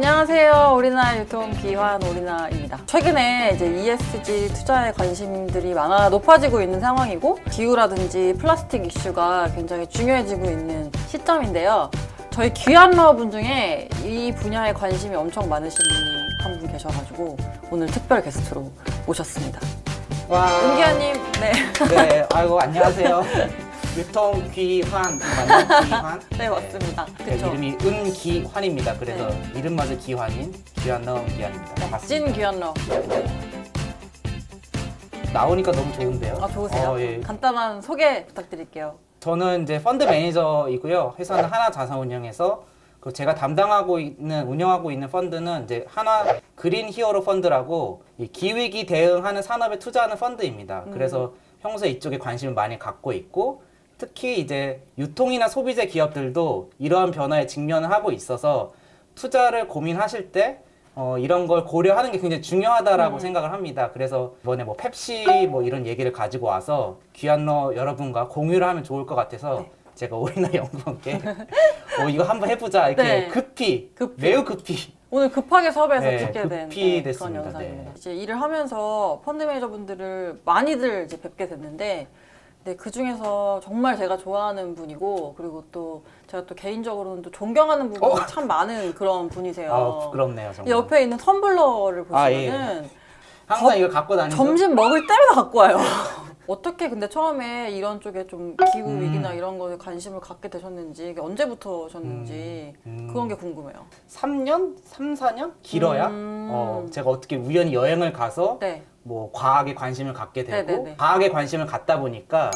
안녕하세요. 오리나 유통 기환 오리나입니다. 최근에 이제 ESG 투자에 관심들이 높아지고 있는 상황이고 기후라든지 플라스틱 이슈가 굉장히 중요해지고 있는 시점인데요. 저희 귀한러분 중에 이 분야에 관심이 엄청 많으신 분이 한 분 계셔가지고 오늘 특별 게스트로 모셨습니다. 와. 은기환님, 네. 네, 아이고 안녕하세요. 유통 귀환 맞나요? 귀환? 네, 맞습니다. 네, 그쵸? 이름이 은기환입니다. 그래서 이름마저 귀환인 귀한러 기환입니다. 반갑습니다. 찐 귀한러. 나오니까 너무 좋은데요. 아, 좋으세요? 예. 간단한 소개 부탁드릴게요. 저는 이제 펀드 매니저이고요. 회사는 하나자산운용에서 제가 운영하고 있는 펀드는 이제 하나 그린 히어로 펀드라고 이 기후위기 대응하는 산업에 투자하는 펀드입니다. 그래서 평소에 이쪽에 관심을 많이 갖고 있고 특히 이제 유통이나 소비재 기업들도 이러한 변화에 직면을 하고 있어서 투자를 고민하실 때 이런 걸 고려하는 게 굉장히 중요하다라고 생각을 합니다. 그래서 이번에 뭐 펩시 뭐 이런 얘기를 가지고 와서 귀한러 여러분과 공유를 하면 좋을 것 같아서 네. 제가 오리나 연구원께 이거 한번 해보자 이렇게 네. 급히 매우 급히 오늘 급하게 섭외해서 네, 찍게 된 급히 그런 됐습니다. 영상입니다. 네. 이제 일을 하면서 펀드 매니저분들을 많이들 이제 뵙게 됐는데, 근데 그 중에서 정말 제가 좋아하는 분이고, 그리고 또 제가 또 개인적으로는 또 존경하는 부분이 참 많은 그런 분이세요. 아, 부끄럽네요 정말. 옆에 있는 텀블러를 아, 예. 보시면은 항상 이걸 갖고 다니죠. 점심 먹을 때마다 갖고 와요. 어떻게 근데 처음에 이런 쪽에 좀 기후 위기나 이런 거에 관심을 갖게 되셨는지, 이게 언제부터셨는지 그런 게 궁금해요. 3년? 3, 4년? 길어야? 제가 어떻게 우연히 여행을 가서 네. 뭐 과학에 관심을 갖게 되고 네네네. 과학에 관심을 갖다 보니까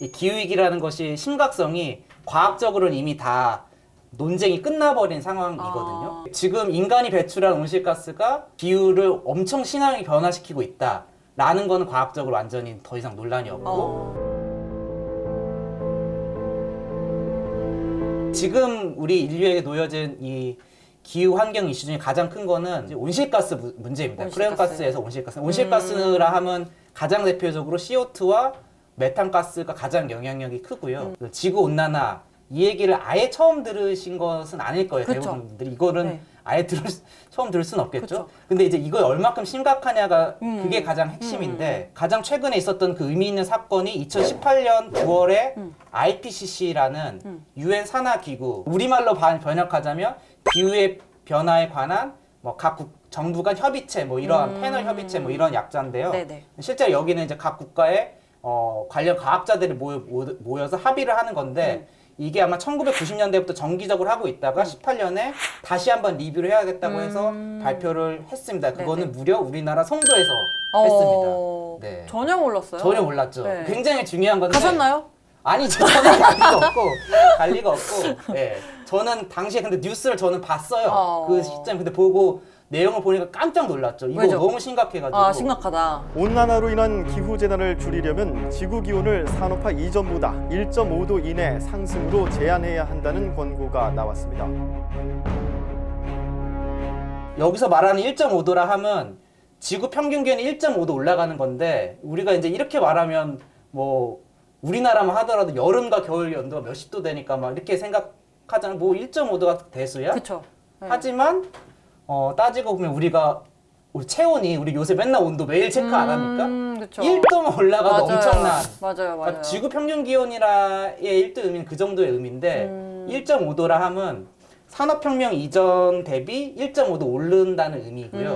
이 기후위기라는 것이 심각성이 과학적으로는 이미 다 논쟁이 끝나버린 상황이거든요. 지금 인간이 배출한 온실가스가 기후를 엄청 심하게 변화시키고 있다라는 거는 과학적으로 완전히 더 이상 논란이 없고 지금 우리 인류에게 놓여진 이 기후 환경 이슈 중에 가장 큰 거는 이제 온실가스 문제입니다. 온실가스. 프레온가스에서 온실가스. 온실가스라 하면 가장 대표적으로 CO2와 메탄가스가 가장 영향력이 크고요. 지구 온난화 이 얘기를 아예 처음 들으신 것은 아닐 거예요. 그쵸. 대부분 분들이 이거는 네. 아예 처음 들을 수는 없겠죠. 그쵸. 근데 이제 이거 얼마큼 심각하냐가 그게 가장 핵심인데 가장 최근에 있었던 그 의미 있는 사건이 2018년 9월에 IPCC라는 유엔 산하 기구 우리말로 번역하자면 기후의 변화에 관한 뭐 각 정부 간 협의체 뭐 이러한 패널 협의체 뭐 이런 약자인데요. 네네. 실제 여기는 이제 각 국가의 관련 과학자들이 모여서 합의를 하는 건데 이게 아마 1990년대부터 정기적으로 하고 있다가 18년에 다시 한번 리뷰를 해야겠다고 해서 발표를 했습니다. 그거는 네네. 무려 우리나라 송도에서 했습니다. 네. 전혀 몰랐어요. 전혀 몰랐죠. 네. 굉장히 중요한 건데 가셨나요? 아니죠. 저는 갈 리가 없고. 네. 저는 당시에 근데 뉴스를 저는 봤어요. 그 시점에 근데 보고 내용을 보니까 깜짝 놀랐죠. 이거 왜죠? 너무 심각해가지고. 아, 심각하다. 온난화로 인한 기후재난을 줄이려면 지구기온을 산업화 이전보다 1.5도 이내 상승으로 제한해야 한다는 권고가 나왔습니다. 여기서 말하는 1.5도라 하면 지구 평균 기온이 1.5도 올라가는 건데 우리가 이제 이렇게 말하면 뭐 우리나라만 하더라도 여름과 겨울 연도가 몇십 도 되니까 막 이렇게 생각하잖아. 뭐 1.5도가 대수야? 그쵸. 네. 하지만 따지고 보면 우리 체온이 우리 요새 맨날 온도 매일 체크 안 합니까? 그쵸. 1도만 올라가도 맞아요. 엄청난 맞아요. 그러니까 지구 평균 기온이라의 1도 의미는 그 정도의 의미인데 1.5도라 하면 산업혁명 이전 대비 1.5도 오른다는 의미고요.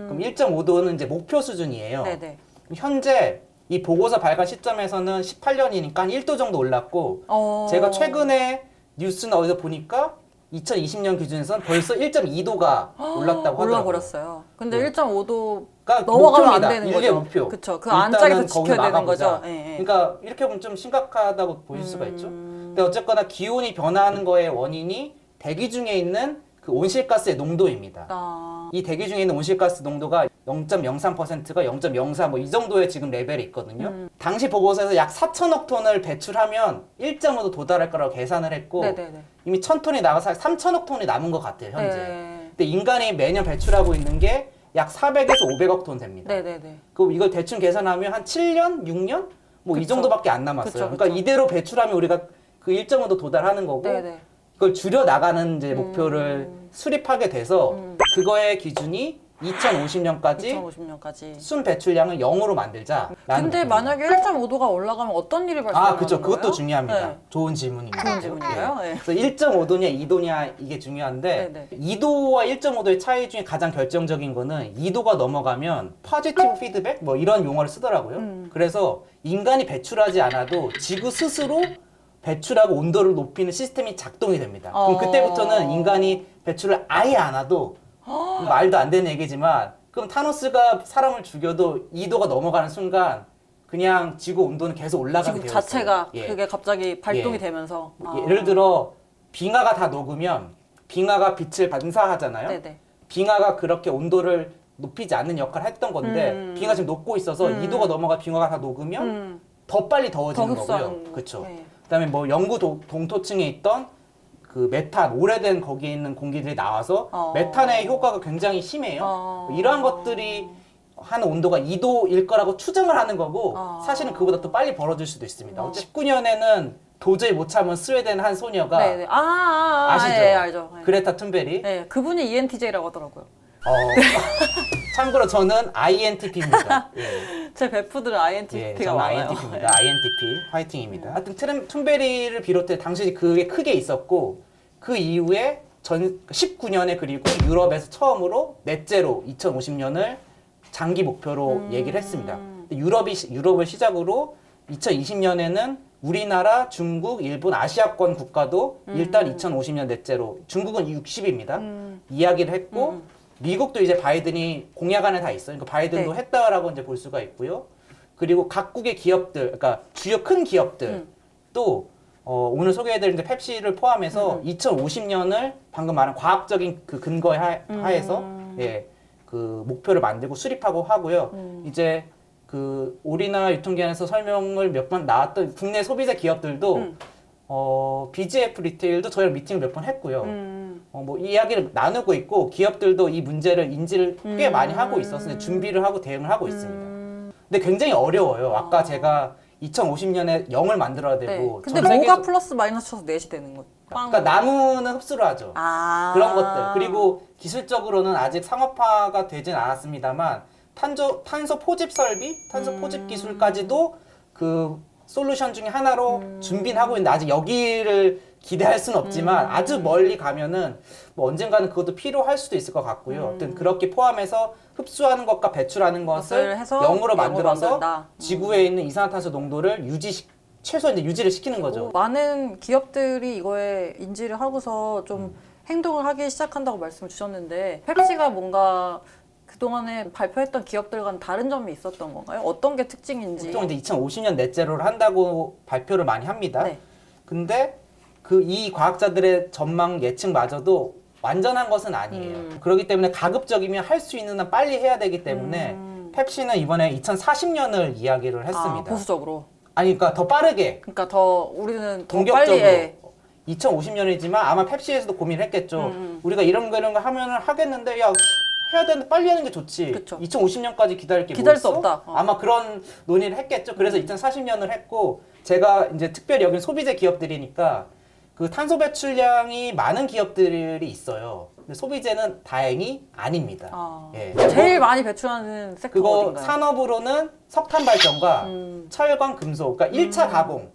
그럼 1.5도는 이제 목표 수준이에요. 네네. 현재 이 보고서 발간 시점에서는 18년이니까 1도 정도 올랐고 제가 최근에 뉴스나 어디서 보니까 2020년 기준에서는 벌써 1.2도가 올랐다고 하더라고요. 올라버렸어요. 근데 네. 1.5도 그러니까 넘어가면 안 목표입니다. 되는 인류의 거죠. 목표. 그쵸. 그 일단은 안짝에서 거기서 지켜야 되는 나가보자. 거죠. 예, 예. 그러니까 이렇게 보면 좀 심각하다고 보실 수가 있죠. 근데 어쨌거나 기온이 변화하는 거의 원인이 대기 중에 있는 그 온실가스의 농도입니다. 이 대기 중에 있는 온실가스 농도가 0.03%가 0.04 뭐 이 정도의 지금 레벨이 있거든요. 당시 보고서에서 약 4천억 톤을 배출하면 1.5도 도달할 거라고 계산을 했고 네네네. 이미 1,000톤이 나가서 3천억 톤이 남은 것 같아요 현재. 네. 근데 인간이 매년 배출하고 있는 게 약 400에서 500억 톤 됩니다. 네네네. 그럼 이걸 대충 계산하면 한 7년, 6년 뭐 이 그쵸. 정도밖에 안 남았어요. 그쵸, 그러니까 그쵸. 이대로 배출하면 우리가 그 1.5도 도달하는 거고 네네. 그걸 줄여 나가는 이제 목표를 수립하게 돼서 그거의 기준이 2050년까지 2050년까지. 순 배출량을 0으로 만들자. 근데 만약에 1.5도가 올라가면 어떤 일이 발생하는 그렇죠. 거예요? 그것도 중요합니다. 네. 좋은 질문입니다. 좋은 질문인가요? 네. 그래서 1.5도냐 2도냐 이게 중요한데 네, 네. 2도와 1.5도의 차이 중에 가장 결정적인 거는 2도가 넘어가면 포지티브 피드백 뭐 이런 용어를 쓰더라고요. 그래서 인간이 배출하지 않아도 지구 스스로 배출하고 온도를 높이는 시스템이 작동이 됩니다. 그럼 그때부터는 인간이 배출을 아예 안 해도 말도 안 되는 얘기지만 그럼 타노스가 사람을 죽여도 2도가 넘어가는 순간 그냥 지구 온도는 계속 올라가게 지구 되어 있어요. 자체가 예. 그게 갑자기 발동이 예. 되면서. 예를 들어 빙하가 다 녹으면 빙하가 빛을 반사하잖아요. 네네. 빙하가 그렇게 온도를 높이지 않는 역할을 했던 건데 빙하 지금 녹고 있어서 2도가 넘어가 빙하가 다 녹으면 더 빨리 더워지는 더 거고요. 흡수하는 그렇죠. 네. 그다음에 뭐 영구 동토층에 있던 그 메탄 오래된 거기에 있는 공기들이 나와서 메탄의 효과가 굉장히 심해요. 이러한 것들이 한 온도가 2도일 거라고 추정을 하는 거고 사실은 그보다 더 빨리 벌어질 수도 있습니다. 19년에는 도저히 못 참은 스웨덴 한 소녀가 네네. 아시죠? 예, 알죠. 네. 그레타 툰베리. 네, 그분이 ENTJ라고 하더라고요. 참고로 저는 INTP입니다. 예. 제 베프들은 예, INTP가 저는 많아요. INTP입니다. INTP 화이팅입니다. 하여튼 툰베리를 비롯해 당시 그게 크게 있었고 그 이후에 19년에 그리고 유럽에서 처음으로 넷제로 2050년을 장기 목표로 얘기를 했습니다. 유럽을 시작으로 2020년에는 우리나라, 중국, 일본, 아시아권 국가도 일단 2050년 넷제로 중국은 60입니다. 이야기를 했고 미국도 이제 바이든이 공약 안에 다 있어요. 그러니까 바이든도 네. 했다라고 이제 볼 수가 있고요. 그리고 각국의 기업들, 그러니까 주요 큰 기업들 또 오늘 소개해드린 펩시를 포함해서 2050년을 방금 말한 과학적인 그 근거에 하에서 예, 그 목표를 만들고 수립하고 하고요. 이제 그 오리나 유통기한에서 설명을 몇 번 나왔던 국내 소비자 기업들도 BGF 리테일도 저희랑 미팅을 몇 번 했고요. 뭐 이야기를 나누고 있고 기업들도 이 문제를 인지를 꽤 많이 하고 있어서 준비를 하고 대응을 하고 있습니다. 근데 굉장히 어려워요. 아까 제가 2050년에 0을 만들어야 되고 근데 전 뭐가 세계적- 플러스 마이너스 쳐서 넷이 되는 거예요? 그러니까 나무는 흡수를 하죠. 그런 것들. 그리고 기술적으로는 아직 상업화가 되진 않았습니다만 탄소 포집 설비, 탄소 포집 기술까지도 그 솔루션 중에 하나로 준비는 하고 있는데 아직 여기를 기대할 수는 없지만 아주 멀리 가면은 뭐 언젠가는 그것도 필요할 수도 있을 것 같고요. 아무튼 그렇게 포함해서 흡수하는 것과 배출하는 것을 해서 0으로 만들어서 만든다. 지구에 있는 이산화탄소 농도를 최소 이제 유지를 시키는 거죠. 많은 기업들이 이거에 인지를 하고서 좀 행동을 하기 시작한다고 말씀을 주셨는데 펩시가 뭔가 그동안에 발표했던 기업들과는 다른 점이 있었던 건가요? 어떤 게 특징인지. 보통 이제 2050년 넷제로를 한다고 발표를 많이 합니다. 네. 근데 이 과학자들의 전망 예측마저도 완전한 것은 아니에요. 그렇기 때문에 가급적이면 할 수 있는 한 빨리 해야 되기 때문에 펩시는 이번에 2040년을 이야기를 했습니다. 보수적으로. 아니 그러니까 더 빠르게 그러니까 더 우리는 더 동격적으로 빨리 2050년이지만 아마 펩시에서도 고민을 했겠죠. 우리가 이런 거 하면은 하겠는데 야 해야 되는데 빨리 하는 게 좋지. 그쵸. 2050년까지 기다릴 게 기다릴 뭐 수 있어? 없다. 아마 그런 논의를 했겠죠. 그래서 2040년을 했고 제가 이제 특별히 여기는 소비재 기업들이니까 그 탄소 배출량이 많은 기업들이 있어요. 근데 소비재는 다행히 아닙니다. 예. 제일 많이 배출하는 섹터가 그거 어딘가요? 산업으로는 석탄 발전과 철강, 금속, 그러니까 1차 가공,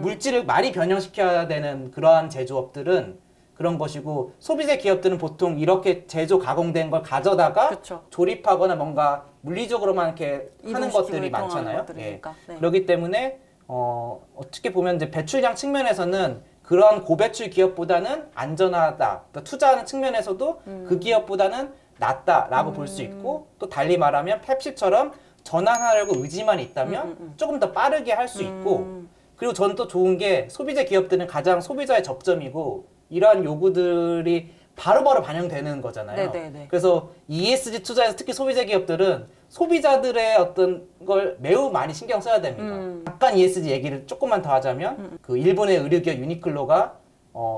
물질을 많이 변형시켜야 되는 그러한 제조업들은 그런 것이고 소비재 기업들은 보통 이렇게 제조 가공된 걸 가져다가 그쵸. 조립하거나 뭔가 물리적으로만 이렇게 하는 이동시키고 것들이 이동하는 많잖아요. 예. 것들이니까. 네. 그렇기 때문에 어떻게 보면 이제 배출량 측면에서는 그런 고배출 기업보다는 안전하다. 그러니까 투자하는 측면에서도 그 기업보다는 낫다라고 볼 수 있고 또 달리 말하면 펩시처럼 전환하려고 의지만 있다면 조금 더 빠르게 할 수 있고 그리고 저는 또 좋은 게 소비재 기업들은 가장 소비자의 접점이고 이러한 요구들이 바로바로 반영되는 거잖아요. 네네네. 그래서 ESG 투자에서 특히 소비재 기업들은 소비자들의 어떤 걸 매우 많이 신경 써야 됩니다. 잠깐 ESG 얘기를 조금만 더 하자면 그 일본의 의류기업 유니클로가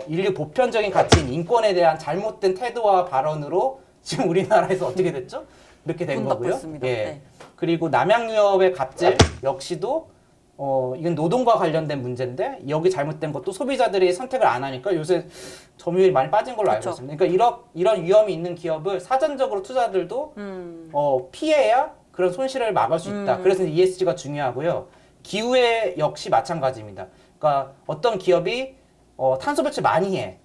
인류 보편적인 가치인 인권에 대한 잘못된 태도와 발언으로 지금 우리나라에서 어떻게 됐죠? 이렇게 된 문 닫고 거고요. 있습니다. 예. 네. 그리고 남양유업의 갑질 역시도 이건 노동과 관련된 문제인데 여기 잘못된 것도 소비자들이 선택을 안 하니까 요새 점유율이 많이 빠진 걸로 알고 그쵸. 있습니다. 그러니까 이런 위험이 있는 기업을 사전적으로 투자들도 피해야 그런 손실을 막을 수 있다. 그래서 ESG가 중요하고요. 기후에 역시 마찬가지입니다. 그러니까 어떤 기업이 탄소 배출 많이 해.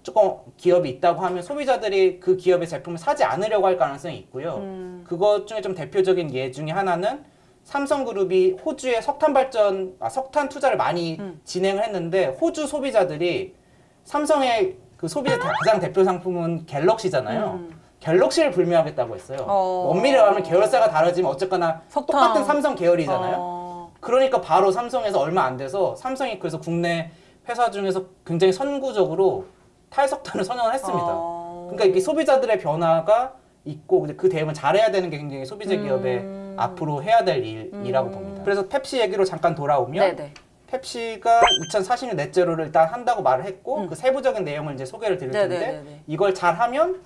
조금 기업이 있다고 하면 소비자들이 그 기업의 제품을 사지 않으려고 할 가능성이 있고요. 그것 중에 좀 대표적인 예 중에 하나는 삼성그룹이 호주에 석탄 투자를 많이 진행을 했는데 호주 소비자들이 삼성의 그 소비자 가장 대표 상품은 갤럭시잖아요. 갤럭시를 불매하겠다고 했어요. 엄밀히 말하면 계열사가 다르지만 어쨌거나 석탄. 똑같은 삼성 계열이잖아요. 그러니까 바로 삼성에서 얼마 안 돼서 삼성이 그래서 국내 회사 중에서 굉장히 선구적으로 탈석탄을 선언을 했습니다. 그러니까 이게 소비자들의 변화가 있고 그 대응을 잘해야 되는 게 굉장히 소비자 기업의 앞으로 해야 될 일이라고 봅니다. 그래서 펩시 얘기로 잠깐 돌아오면 네네. 펩시가 2040년 넷제로를 일단 한다고 말을 했고 그 세부적인 내용을 이제 소개를 드릴 텐데 네네네네. 이걸 잘하면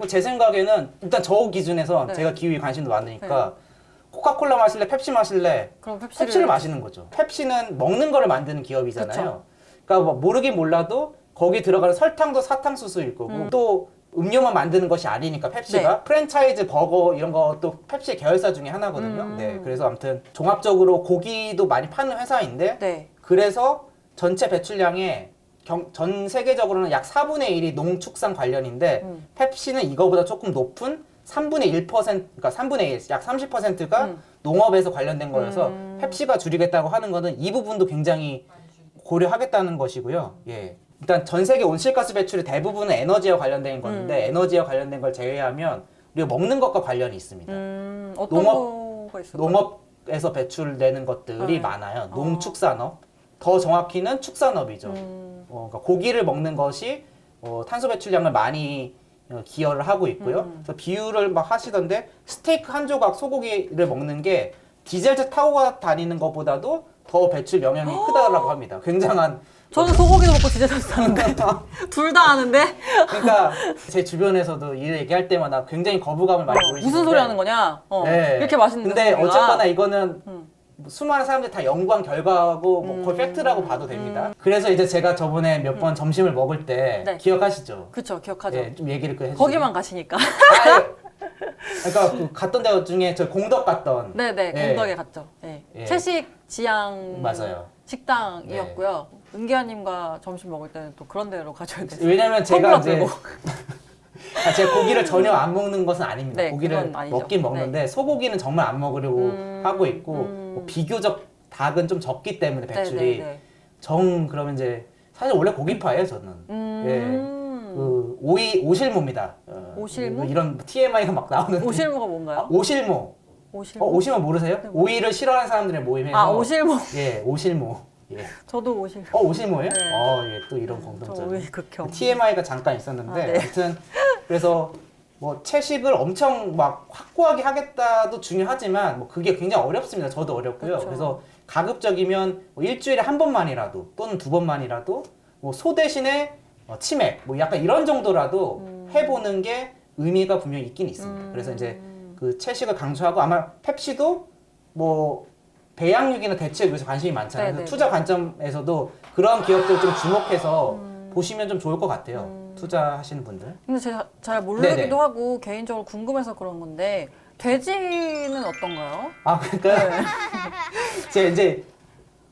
제 생각에는 일단 저 기준에서 네. 제가 기후에 관심도 많으니까 코카콜라 마실래 펩시 마실래 그럼 펩시를 마시는 거죠. 펩시는 먹는 거를 만드는 기업이잖아요. 그쵸. 그러니까 뭐 모르긴 몰라도 거기 들어가는 설탕도 사탕수수일 거고 또 음료만 만드는 것이 아니니까 펩시가 네. 프랜차이즈 버거 이런 것도 펩시의 계열사 중에 하나거든요. 네, 그래서 아무튼 종합적으로 고기도 많이 파는 회사인데 네. 그래서 전체 배출량의 전 세계적으로는 약 4분의 1이 농축산 관련인데 펩시는 이거보다 조금 높은 3분의 1%, 그러니까 3분의 1, 약 30%가 농업에서 관련된 거여서 펩시가 줄이겠다고 하는 거는 이 부분도 굉장히 고려하겠다는 것이고요. 예. 일단 전 세계 온실가스 배출의 대부분은 에너지와 관련된 건데 에너지와 관련된 걸 제외하면 우리가 먹는 것과 관련이 있습니다. 어떤 거가 있을까요? 농업에서 배출되는 것들이 네. 많아요. 농축산업, 더 정확히는 축산업이죠. 그러니까 고기를 먹는 것이 탄소 배출량을 많이 기여를 하고 있고요. 그래서 비유를 막 하시던데 스테이크 한 조각 소고기를 먹는 게 디젤차 타고 다니는 것보다도 더 배출 영향이 크다라고 합니다. 굉장한 저는 소고기도 먹고 디저트 사는데 둘 다 아는데 그러니까 제 주변에서도 이 얘기할 때마다 굉장히 거부감을 많이 보이시는데 무슨 소리 하는 거냐? 네. 이렇게 맛있는데 근데 소고기가. 어쨌거나 이거는 수많은 사람들이 다 연구한 결과고 뭐 거의 팩트라고 봐도 됩니다. 그래서 이제 제가 저번에 몇 번 점심을 먹을 때 네. 기억하시죠? 그쵸, 기억하죠. 예, 좀 얘기를 해주세요. 거기만 가시니까. 그러니까 그 갔던 데 중에 저 공덕 갔던 네네, 예. 공덕에 갔죠. 예. 예. 채식 지향 맞아요. 식당이었고요. 은기아님과 점심 먹을 때는 또 그런 데로 가줘야 돼요. 왜냐면 제가 텀블러 이제 들고. 제가 고기를 전혀 안 먹는 것은 아닙니다. 네, 고기를 그건 아니죠. 먹긴 먹는데 소고기는 정말 안 먹으려고 하고 있고 뭐 비교적 닭은 좀 적기 때문에 배출이 네네네. 그러면 이제 사실 원래 고기파예요 저는. 예. 그 오실모입니다. 오실모? 이런 TMI가 막 나오는데. 오실모가 뭔가요? 오실모. 오실모? 오실모 모르세요? 오이를 싫어하는 사람들의 모임에서. 아, 오실모. 예, 오실모. 예. 저도 오실모. 오실모예요? 네. 예, 또 이런 저 공통점. 오이 극혐. TMI가 잠깐 있었는데 아, 네. 아무튼 그래서 뭐 채식을 엄청 막 확고하게 하겠다도 중요하지만 뭐 그게 굉장히 어렵습니다. 저도 어렵고요. 그쵸. 그래서 가급적이면 뭐 일주일에 한 번만이라도 또는 두 번만이라도 뭐 소 대신에 치맥 뭐 약간 이런 정도라도 해보는 게 의미가 분명히 있긴 있습니다. 그래서 이제 그 채식을 강조하고 아마 펩시도 뭐 배양육이나 대체에 대해서 관심이 많잖아요. 네네네. 그래서 투자 관점에서도 그런 기업들 좀 주목해서 보시면 좀 좋을 것 같아요. 투자하시는 분들. 근데 제가 잘 모르기도 네네. 하고 개인적으로 궁금해서 그런 건데 돼지는 어떤가요? 아, 그러니까 제가 이제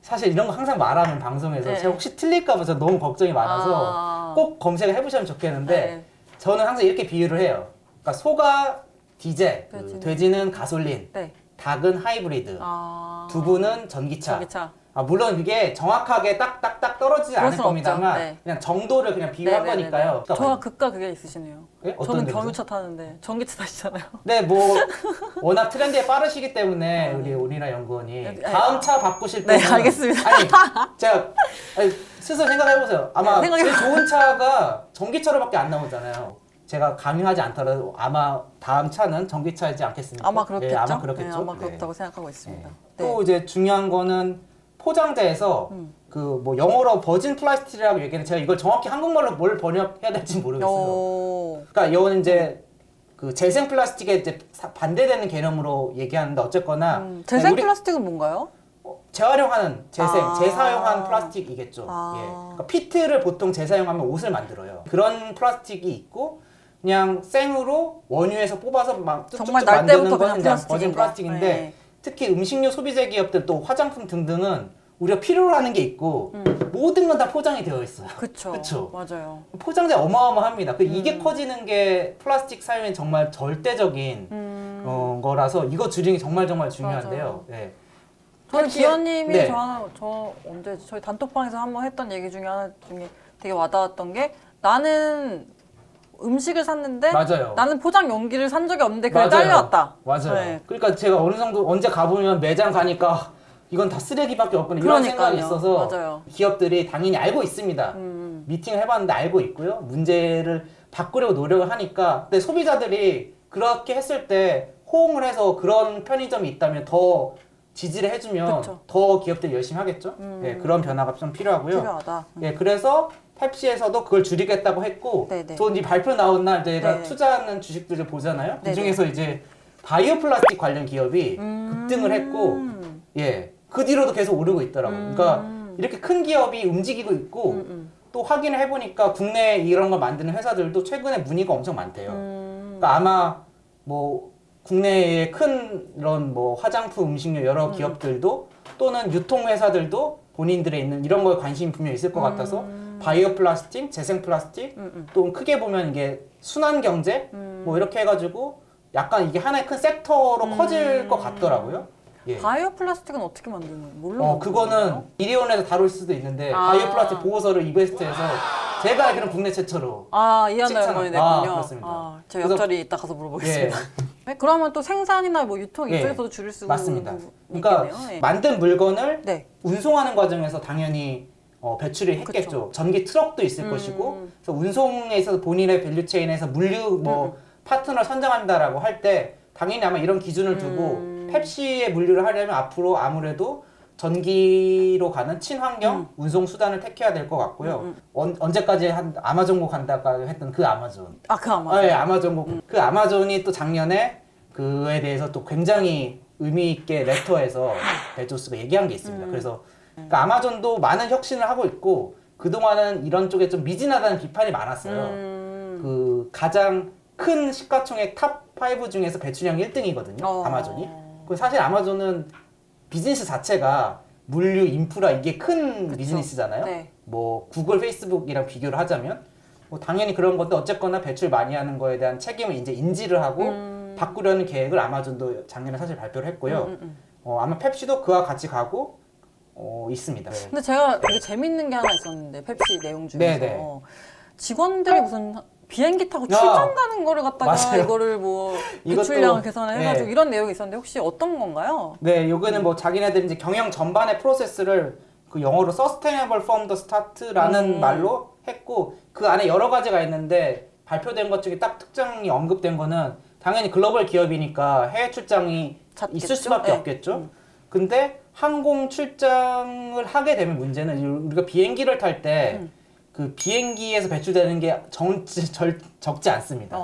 사실 이런 거 항상 말하는 방송에서 네. 제가 혹시 틀릴까 봐 너무 걱정이 많아서 아. 꼭 검색을 해보시면 좋겠는데 네. 저는 항상 이렇게 비유를 해요. 그러니까 소가 디젤, 돼지는 가솔린, 네. 닭은 하이브리드, 아. 두부는 전기차. 전기차. 물론 이게 정확하게 딱딱딱 떨어지지 그럴 않을 순 겁니다만 없죠. 네. 그냥 정도를 그냥 비유한 네네네네. 거니까요. 저와 극과 극에 있으시네요. 예? 어떤 저는 점에서? 경유차 타는데 전기차 타시잖아요. 네, 뭐 워낙 트렌드에 빠르시기 때문에 우리 오니라 연구원이 네. 다음 차 바꾸실 네, 때는 알겠습니다. 아니, 제가 스스로 생각해보세요. 아마 네, 제일 좋은 차가 전기차로밖에 안 나오잖아요. 제가 강요하지 않더라도 아마 다음 차는 전기차이지 않겠습니까? 아마 그렇겠죠. 네, 아마 그렇겠죠. 네, 아마 네. 그렇다고 생각하고 있습니다. 네. 네. 또 이제 중요한 거는 포장재에서 그 뭐 영어로 버진 플라스틱이라고 얘기하는 제가 이걸 정확히 한국말로 뭘 번역해야 될지 모르겠어요. 오. 그러니까 이거는 이제 그 재생 플라스틱에 이제 반대되는 개념으로 얘기하는데 어쨌거나 재생 우리- 플라스틱은 뭔가요? 재활용하는 아. 재사용한 플라스틱이겠죠. 아. 예. 그러니까 피트를 보통 재사용하면 옷을 만들어요. 그런 플라스틱이 있고 그냥 생으로 원유에서 뽑아서 막 정말 쭉쭉쭉 날 만드는 때부터 거는 그냥 그냥 버진 플라스틱인 거. 플라스틱인데 네. 특히 음식료 소비재 기업들 또 화장품 등등은 우리가 필요로 하는 게 있고 모든 건 다 포장이 되어 있어요. 그쵸. 그쵸. 맞아요. 포장재 어마어마합니다. 이게 커지는 게 플라스틱 사용이 정말 절대적인 거라서 이거 줄이는 게 정말 중요한데요. 예. 저는 펩시의- 기현님이 네. 저 언제 저희 단톡방에서 한번 했던 얘기 중에 하나 중에 되게 와닿았던 게 나는 음식을 샀는데 맞아요. 나는 포장 용기를 산 적이 없는데 그게 맞아요. 딸려왔다. 맞아요. 네. 그러니까 제가 어느 정도 언제 가보면 매장 가니까 이건 다 쓰레기밖에 없구나 이런 그러니까요. 생각이 있어서 맞아요. 기업들이 당연히 알고 있습니다. 미팅을 해봤는데 알고 있고요. 문제를 바꾸려고 노력을 하니까 근데 소비자들이 그렇게 했을 때 호응을 해서 그런 편의점이 있다면 더 지지를 해주면 그쵸. 더 기업들이 열심히 하겠죠. 예, 그런 변화가 좀 필요하고요. 필요하다. 예, 그래서 펩시에서도 그걸 줄이겠다고 했고 네네. 또 이제 발표 나온 날 저희가 네네. 투자하는 주식들을 보잖아요. 그 네네. 중에서 이제 바이오 플라스틱 관련 기업이 급등을 했고 예, 그 뒤로도 계속 오르고 있더라고요. 그러니까 이렇게 큰 기업이 움직이고 있고 또 확인을 해보니까 국내에 이런 걸 만드는 회사들도 최근에 문의가 엄청 많대요. 그러니까 아마 뭐 국내의 큰 이런 뭐 화장품, 음식료 여러 기업들도 또는 유통회사들도 본인들의 있는 이런 거에 관심이 분명히 있을 것 같아서 바이오 플라스틱, 재생 플라스틱, 또 크게 보면 이게 순환 경제 뭐 이렇게 해가지고 약간 이게 하나의 큰 섹터로 커질 것 같더라고요. 예. 바이오 플라스틱은 어떻게 만드는? 뭘로? 그거는 미리온에서 다룰 수도 있는데 아. 바이오 플라스틱 보고서를 이베스트에서 제가 알기로는 국내 최초로 이한나 칭찬. 연구원이 냈군요. 그렇습니다. 제가 그래서- 옆자리 이따 가서 예, 물어보겠습니다. 네, 그러면 또 생산이나 뭐 유통 예, 이쪽에서도 줄일 수 맞습니다. 있겠네요. 그러니까 만든 물건을 네. 운송하는 과정에서 당연히 배출을 했겠죠. 전기 트럭도 있을 것이고, 그래서 운송에 있어서 본인의 밸류체인에서 물류 뭐 파트너 선정한다라고 할 때 당연히 아마 이런 기준을 두고 펩시의 물류를 하려면 앞으로 아무래도 전기로 가는 친환경 운송 수단을 택해야 될 것 같고요. 언제까지 한 아마존고 간다가 했던 그 아마존. 그 아마. 네, 아마존고. 그 아마존이 또 작년에 그에 대해서 또 굉장히 의미 있게 레터에서 베조스가 얘기한 게 있습니다. 그래서 그러니까 아마존도 많은 혁신을 하고 있고 그동안은 이런 쪽에 좀 미진하다는 비판이 많았어요. 그 가장 큰 시가총액 탑5 중에서 배출량 1등이거든요. 아마존이. 그 사실 아마존은 비즈니스 자체가 물류, 인프라 이게 큰 그쵸. 비즈니스잖아요. 네. 뭐 구글, 페이스북이랑 비교를 하자면 뭐 당연히 그런 건데 어쨌거나 배출 많이 하는 거에 대한 책임을 이제 인지를 하고 바꾸려는 계획을 아마존도 작년에 사실 발표를 했고요. 아마 펩시도 그와 같이 가고 있습니다. 네. 근데 제가 되게 재밌는 게 하나 있었는데 펩시 내용 중에서 네네. 직원들이 무슨 비행기 타고 출장 가는 거를 갖다가 맞아요. 이거를 뭐 이것도- 배출량을 계산을 해가지고 네. 이런 내용이 있었는데 혹시 어떤 건가요? 네, 요거는 뭐 자기네들 이제 경영 전반의 프로세스를 그 영어로 Sustainable from the Start라는 말로 했고 그 안에 여러 가지가 있는데 발표된 것 중에 딱 특정이 언급된 거는 당연히 글로벌 기업이니까 해외 출장이 잦겠죠? 있을 수밖에 네. 없겠죠. 근데 항공 출장을 하게 되면 문제는 우리가 비행기를 탈 때 그 비행기에서 배출되는 게 적지 않습니다.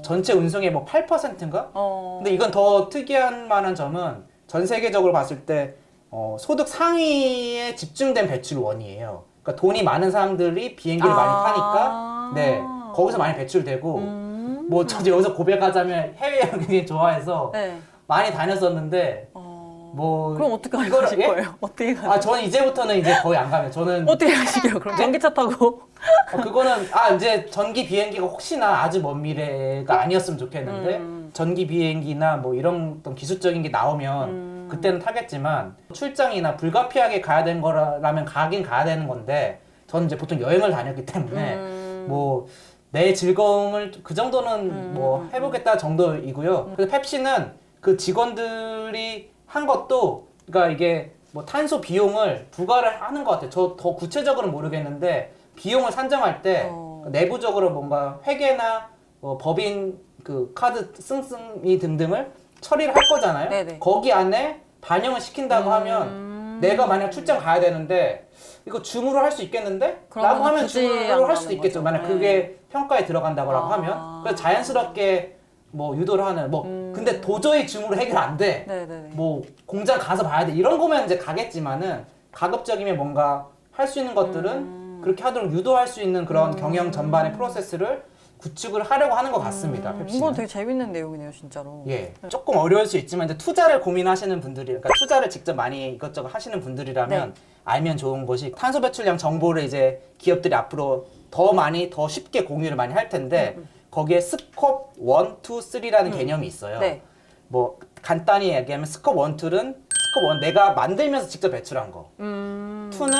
전체 운송의 뭐 8%인가? 근데 이건 더 특이한 만한 점은 전 세계적으로 봤을 때 소득 상위에 집중된 배출원이에요. 그러니까 돈이 많은 사람들이 비행기를 많이 타니까 네 거기서 많이 배출되고 뭐 저도 여기서 고백하자면 해외여행 굉장히 좋아해서 네. 많이 다녔었는데 뭐 그럼 어떻게 이거를- 하실 예? 거예요? 어떻게 가요? 저는 이제부터는 이제 거의 안 가면 저는 어떻게 하시게요? 그럼 전기차 타고? 그거는 이제 전기 비행기가 혹시나 아주 먼 미래가 아니었으면 좋겠는데 전기 비행기나 뭐 이런 어떤 기술적인 게 나오면 그때는 타겠지만 출장이나 불가피하게 가야 되는 거라면 가긴 가야 되는 건데 저는 이제 보통 여행을 다녔기 때문에 뭐 내 즐거움을 그 정도는 뭐 해보겠다 정도이고요. 그래서 펩시는 그 직원들이 한 것도 그러니까 이게 뭐 탄소 비용을 부과를 하는 것 같아요. 저 더 구체적으로는 모르겠는데 비용을 산정할 때 내부적으로 뭔가 회계나 법인 그 카드 씀씀이 등등을 처리를 할 거잖아요. 네네. 거기 안에 반영을 시킨다고 하면 내가 만약 출장 가야 되는데 이거 줌으로 할 수 있겠는데? 그러면 라고 하면 굳이 안 줌으로 할 가는 수도 있겠죠. 거죠. 만약 네. 그게 평가에 들어간다고 하면. 그래서 자연스럽게 뭐 유도를 하는 뭐 근데 도저히 줌으로 해결 안 돼. 네네네. 뭐 공장 가서 봐야 돼. 이런 거면 이제 가겠지만은 가급적이면 뭔가 할 수 있는 것들은 그렇게 하도록 유도할 수 있는 그런 경영 전반의 프로세스를 구축을 하려고 하는 것 같습니다. 펩시는. 이건 되게 재밌는 내용이네요, 진짜로. 예, 조금 어려울 수 있지만 이제 투자를 고민하시는 분들이, 그러니까 투자를 직접 많이 이것저것 하시는 분들이라면 네. 알면 좋은 것이 탄소 배출량 정보를 이제 기업들이 앞으로 더 많이 더 쉽게 공유를 많이 할 텐데 거기에 스콥 1, 2, 3라는 개념이 있어요. 네. 뭐 간단히 얘기하면 스콥 1, 2는 스콥 1 내가 만들면서 직접 배출한 거. 2는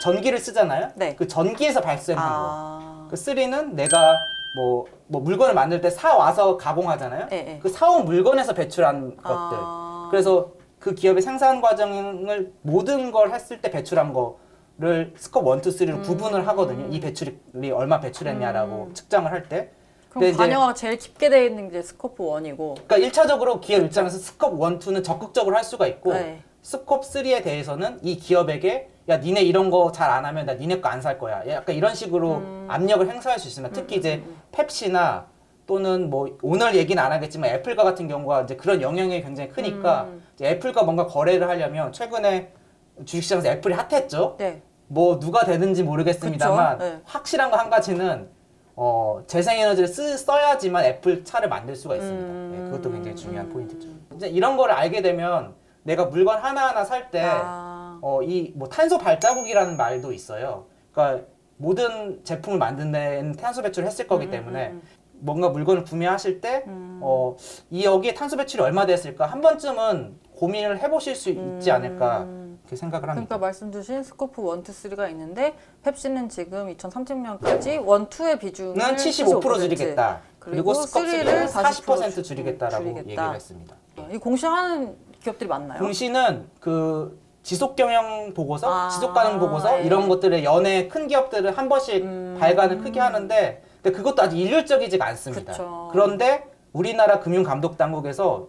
전기를 쓰잖아요. 네. 그 전기에서 발생한 거. 아. 그 3는 내가 뭐 물건을 만들 때 사 와서 가공하잖아요. 네, 네. 그 사온 물건에서 배출한 것들. 아. 그래서 그 기업의 생산 과정을 모든 걸 했을 때 배출한 거를 스콥 1, 2, 3로 구분을 하거든요. 이 배출이 얼마 배출했냐라고 측정을 할 때. 그럼 근데 이제 관여가 제일 깊게 돼 있는 게 스코프 1이고. 그러니까 1차적으로 기업 입장에서 스콥 1, 2는 적극적으로 할 수가 있고 네. 스콥 3에 대해서는 이 기업에게 야 니네 이런 거 잘 안 하면 나 니네 거 안 살 거야. 약간 이런 식으로 압력을 행사할 수 있습니다. 특히 이제 펩시나 또는 뭐 오늘 얘기는 안 하겠지만 애플과 같은 경우가 이제 그런 영향력이 굉장히 크니까 이제 애플과 뭔가 거래를 하려면 최근에 주식시장에서 애플이 핫했죠. 네. 뭐 누가 되는지 모르겠습니다만 그쵸? 네. 확실한 거 한 가지는 재생에너지를 써야지만 애플 차를 만들 수가 있습니다. 네, 그것도 굉장히 중요한 포인트죠. 이제 이런 거를 알게 되면 내가 물건 하나하나 살 때 이 뭐 탄소 발자국이라는 말도 있어요. 그러니까 모든 제품을 만든 데는 탄소 배출을 했을 거기 때문에 뭔가 물건을 구매하실 때 이 여기에 탄소 배출이 얼마 됐을까 한 번쯤은 고민을 해보실 수 있지 않을까 그렇게 생각을 합니다. 그러니까 말씀 주신 스코프 1, 2, 3가 있는데 펩시는 지금 2030년까지 1, 2의 비중을 는 75% 줄이겠다. 그리고 스컵 3를 40% 줄- 줄이겠다라고 줄이겠다. 얘기를 했습니다. 이 공시하는 기업들이 많나요? 공시는 그 지속 경영 보고서, 아, 지속 가능 보고서 예. 이런 것들을 연에 큰 기업들은 한 번씩 발간을 크게 하는데 근데 그것도 아직 일률적이지가 않습니다. 그쵸. 그런데 우리나라 금융감독당국에서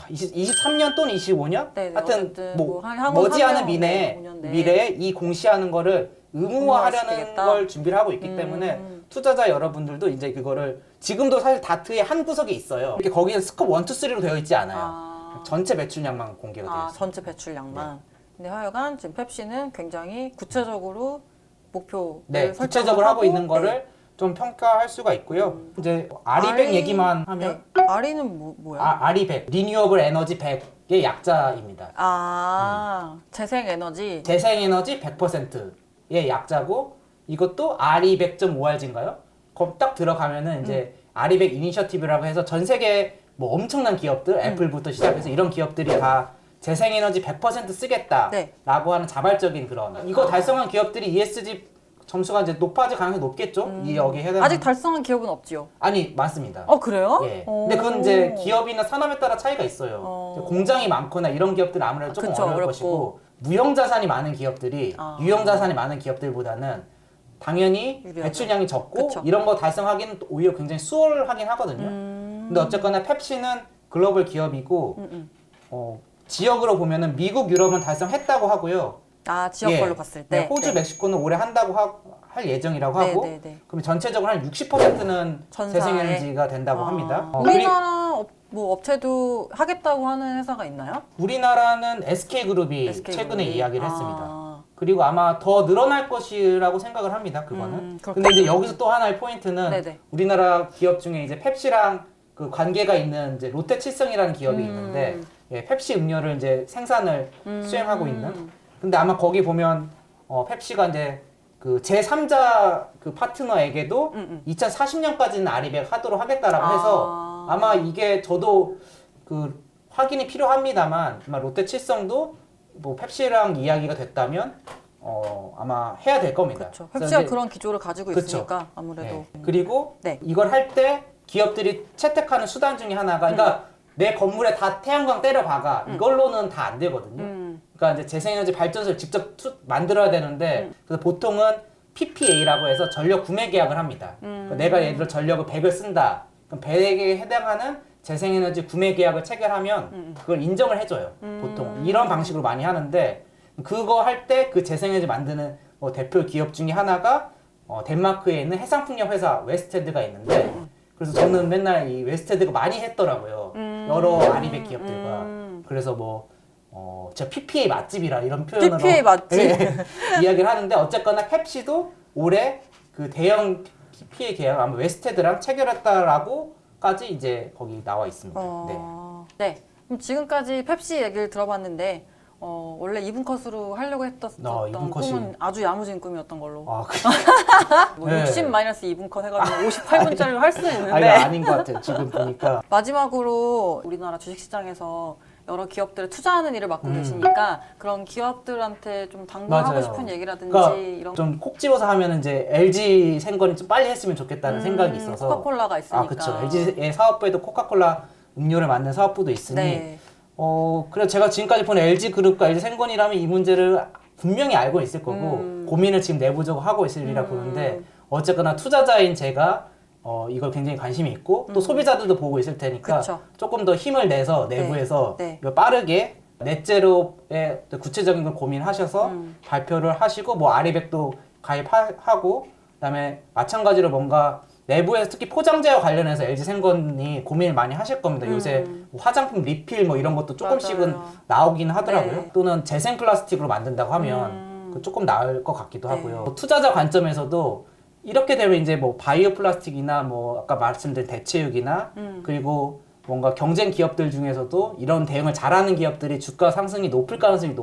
23년 또는 25년? 네네, 하여튼 어쨌든 뭐 뭐 한 향후 머지않은 3년, 미래에, 5년 내에. 미래에 이 공시하는 거를 의무화하려는 의무화시키겠다. 걸 준비를 하고 있기 때문에 투자자 여러분들도 이제 그거를 지금도 사실 다트의 한 구석에 있어요. 이렇게 거기에 스컵 1, 2, 3로 되어 있지 않아요. 전체 배출량만 공개가 되어 있어요. 전체 배출량만. 근데 하여간 지금 펩시는 굉장히 구체적으로 목표를 네, 설정을 구체적으로 하고 있는 네. 거를 좀 평가할 수가 있고요. 이제 아리백 얘기만 하면 네. 아리는 뭐야? 아리백, 리뉴어블 에너지 100의 약자입니다. 재생에너지. 재생에너지 100%의 약자고 이것도 RE 100.5R인가요? 거기 딱 들어가면은 이제 RE 100 이니셔티브라고 해서 전 세계 뭐 엄청난 기업들, 애플부터 시작해서 이런 기업들이 다 재생에너지 100% 쓰겠다라고 네. 하는 자발적인 그런 이거 달성한 기업들이 ESG 점수가 이제 높아질 가능성이 높겠죠? 이 여기에 해당하는 아직 달성한 기업은 없지요? 아니 많습니다. 그래요? 예. 근데 그건 이제 기업이나 산업에 따라 차이가 있어요. 공장이 많거나 이런 기업들은 아무래도 조금 그쵸, 어려울 어렵고. 것이고 무형 자산이 많은 기업들이 유형 자산이 많은 기업들보다는 당연히 유리하죠. 배출량이 적고 그쵸. 이런 거 달성하기는 또 오히려 굉장히 수월하긴 하거든요. 근데 어쨌거나 펩시는 글로벌 기업이고 지역으로 보면은 미국, 유럽은 달성했다고 하고요. 지역별로 예. 봤을 때. 네, 호주, 멕시코는 올해 한다고 할 예정이라고 네, 하고 네, 네. 그럼 전체적으로 한 60%는 전사에. 재생에너지가 된다고 합니다. 우리나라 업체도 하겠다고 하는 회사가 있나요? 우리나라는 SK그룹이 SK 최근에 그룹이? 이야기를 했습니다. 그리고 아마 더 늘어날 것이라고 생각을 합니다. 그거는. 그렇군요. 근데 이제 여기서 또 하나의 포인트는 네네. 우리나라 기업 중에 이제 펩시랑 그 관계가 있는 이제 롯데칠성이라는 기업이 있는데 예, 펩시 음료를 이제 생산을 수행하고 있는. 근데 아마 거기 보면 펩시가 이제 그 제3자 그 파트너에게도 2040년까지는 아리백 하도록 하겠다라고 해서 아마 이게 저도 그 확인이 필요합니다만 아마 롯데칠성도 뭐 펩시랑 이야기가 됐다면 아마 해야 될 겁니다. 그렇죠. 그래서 펩시가 이제 그런 기조를 가지고 그쵸. 있으니까 아무래도. 네. 그리고 네. 이걸 할 때 기업들이 채택하는 수단 중에 하나가 그러니까 내 건물에 다 태양광 때려 박아 이걸로는 다 안 되거든요. 그러니까 이제 재생에너지 발전소를 직접 만들어야 되는데 그래서 보통은 PPA라고 해서 전력 구매 계약을 합니다. 그러니까 내가 예를 들어 전력을 100을 쓴다. 그럼 100에 해당하는 재생에너지 구매 계약을 체결하면 그걸 인정을 해줘요. 보통 이런 방식으로 많이 하는데 그거 할 때 그 재생에너지 만드는 대표 기업 중에 하나가 덴마크에 있는 해상풍력 회사 웨스테드가 있는데 그래서 저는 맨날 이 웨스트헤드가 많이 했더라고요. 여러 아리백 기업들과. 그래서 뭐 진짜 PPA 맛집이라 이런 표현으로 PPA 맛집? 예, 이야기를 하는데 어쨌거나 펩시도 올해 그 대형 PPA 계약 아마 웨스트헤드랑 체결했다라고까지 이제 거기 나와 있습니다. 네. 그럼 지금까지 펩시 얘기를 들어봤는데 원래 2분 컷으로 하려고 했던 2분 컷이. 꿈은 아주 야무진 꿈이었던 걸로. 아, 뭐 네. 60-2분 컷 해가지고 58분짜리로 할 수는 아, 있는데. 이거 아닌 것 같아요. 지금 보니까. 마지막으로 우리나라 주식시장에서 여러 기업들을 투자하는 일을 맡고 계시니까 그런 기업들한테 좀 당부하고 맞아요. 싶은 얘기라든지 그러니까 이런 좀 콕 집어서 하면 이제 LG 생건이 좀 빨리 했으면 좋겠다는 생각이 있어서. 코카콜라가 있으니까. 아, 그렇죠. LG의 사업부에도 코카콜라 음료를 만든 사업부도 있으니. 네. 그래서 제가 지금까지 본 LG 그룹과 LG 생건이라면 이 문제를 분명히 알고 있을 거고 고민을 지금 내부적으로 하고 있으리라 보는데 어쨌거나 투자자인 제가 이걸 굉장히 관심이 있고 또 소비자들도 보고 있을 테니까 그쵸. 조금 더 힘을 내서 내부에서 네. 이거 빠르게 넷제로의 구체적인 걸 고민하셔서 발표를 하시고 뭐 아리백도 가입하고 그다음에 마찬가지로 뭔가 내부에서 특히 포장재와 관련해서 LG 생건이 고민을 많이 하실 겁니다. 요새 뭐 화장품 리필 뭐 이런 것도 조금씩은 맞아요. 나오긴 하더라고요. 네. 또는 재생 플라스틱으로 만든다고 하면 그 조금 나을 것 같기도 네. 하고요. 투자자 관점에서도 이렇게 되면 이제 뭐 바이오 플라스틱이나 뭐 아까 말씀드린 대체육이나 그리고 뭔가 경쟁 기업들 중에서도 이런 대응을 잘하는 기업들이 주가 상승이 높을 가능성이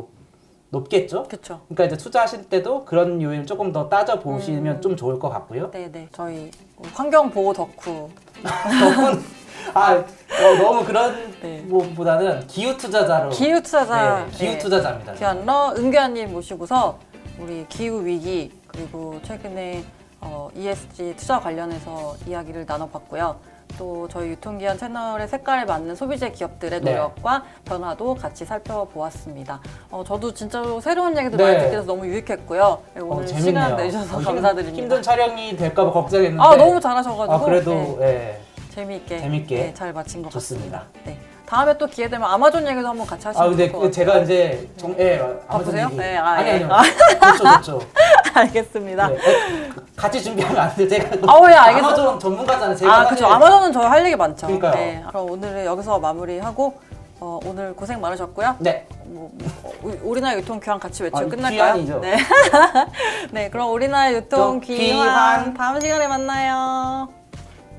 높겠죠. 그렇죠. 그러니까 이제 투자하실 때도 그런 요인을 조금 더 따져 보시면 좀 좋을 것 같고요. 네네. 저희 환경 보호 덕후. 덕분 너무 그런 네. 보다는 기후 투자자로 기후 투자자. 네, 기후 네. 투자자입니다. 귀한러 은규아님 모시고서 우리 기후 위기 그리고 최근에 ESG 투자 관련해서 이야기를 나눠봤고요. 또 저희 유통기한 채널의 색깔에 맞는 소비재 기업들의 네. 노력과 변화도 같이 살펴보았습니다. 저도 진짜로 새로운 얘기도 네. 많이 듣게 돼서 너무 유익했고요. 오늘 재밌네요. 시간 내주셔서 감사드립니다. 힘든 촬영이 될까 봐 걱정했는데 너무 잘하셔가지고 그래도 네, 예. 재미있게 네, 잘 마친 것 좋습니다. 같습니다. 네. 다음에 또 기회 되면 아마존 얘기도 한번 같이 하시면 근데 좋을 것 같아요. 제가 이제 아마존 바쁘세요? 얘기. 네, 아니요. 좋죠. 알겠습니다. 네. 같이 준비하면 안 돼. 제가 예, 알겠어요. 아마존 전문가잖아요. 제가 그렇죠. 사실- 아마존은 저 할 얘기 많죠. 그러니까요. 네. 그럼 오늘은 여기서 마무리하고 오늘 고생 많으셨고요. 네. 우리나라 유통 귀환 같이 외치고 끝날까요? 귀환이죠. 네. 네, 그럼 우리나라 유통 또 귀환. 귀환 다음 시간에 만나요.